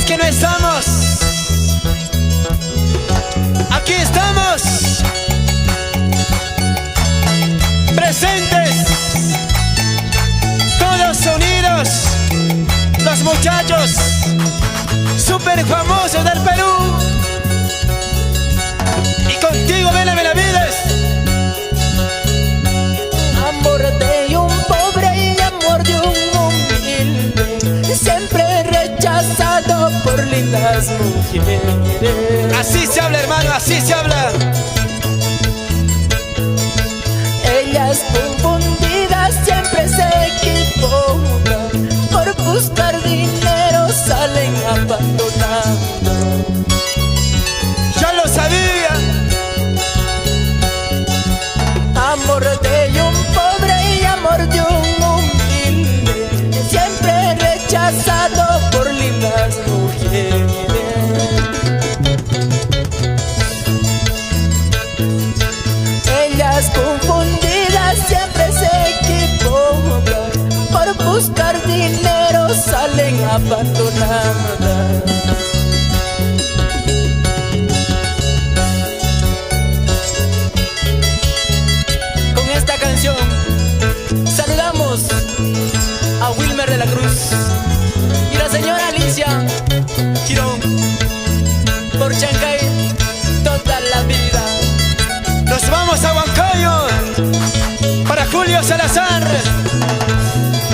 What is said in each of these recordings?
que no estamos. Aquí estamos, presentes, todos unidos, los muchachos super famosos del Perú. Y contigo, ven a Benavides. Amor de un pobre y amor de un humilde, siempre rechazado por lindas mujeres. Así se habla, hermano, así se habla. Ellas confundidas siempre se equivocan, por buscar dinero salen abandonando. Ya lo sabía. Amor de un pobre y amor de un humilde, siempre rechazado por lindas mujeres. Ellas confundidas siempre se equivocan, por buscar dinero salen abandonadas. Con esta canción saludamos a Wilmer de la Cruz y la señora Alicia Girón por Chancay toda la vida. Nos vamos a Huancayo para Julio Salazar,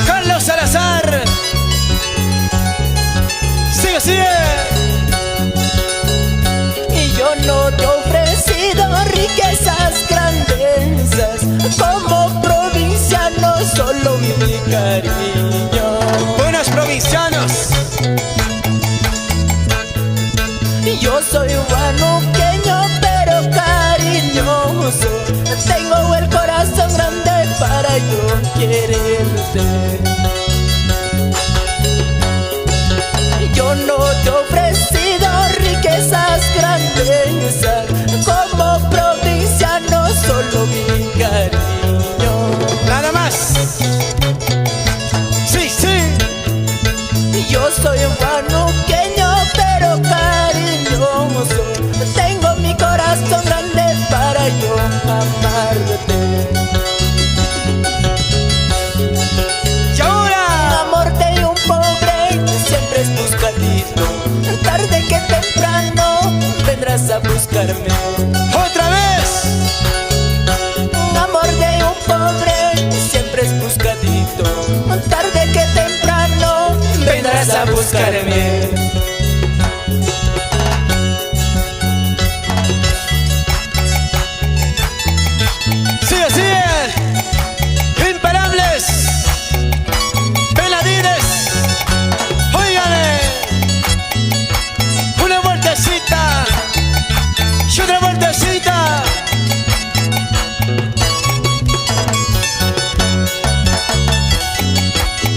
Carlos Salazar. Sigue, sigue. Y yo no te he ofrecido riquezas, grandezas, como provinciano solo mi cariño. Buenos provincianos. Y yo soy huanuqueño pero cariñoso, tengo el corazón grande para yo quererte. Yo no te he ofrecido riquezas, grandezas, como provinciano solo mi cariño. Nada más. Sí, sí. Yo soy huanuqueño pero cariñoso, tengo mi corazón grande para yo amarte. Y ahora, Amor de un pobre siempre es buscadito, tarde que temprano vendrás a buscarme. otra vez. Amor de un pobre siempre es buscadito, tarde que temprano vendrás a buscarme. Sigue, sigue. Imparables. Benavides. Óigame. Una vueltecita y otra vueltecita.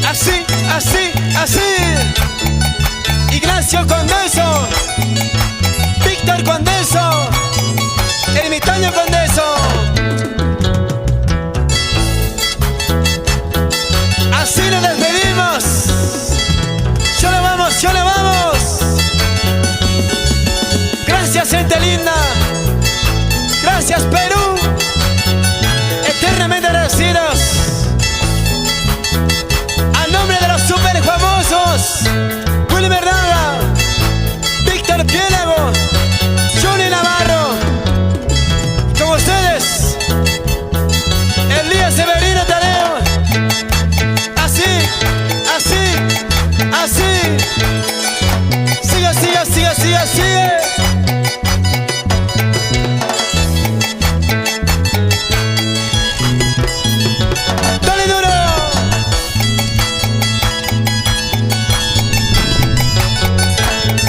Así, así, así. Ignacio Condeso, Víctor Condeso, Ermitaño Condeso. Así nos despedimos. Ya nos vamos, ya nos vamos. Gracias, gente linda. Gracias, Perú. Eternamente agradecidos. A nombre de los super famosos Wilmer Daga, Víctor Piélago, Johnny Navarro, con ustedes Elías Severino Tadeo. Así, así, así. Sigue, sigue, sigue, sigue, sigue. Dale duro.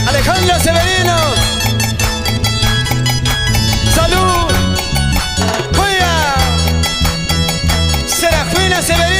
Alejandro Severino. Salud. Juega. Serafina Severino.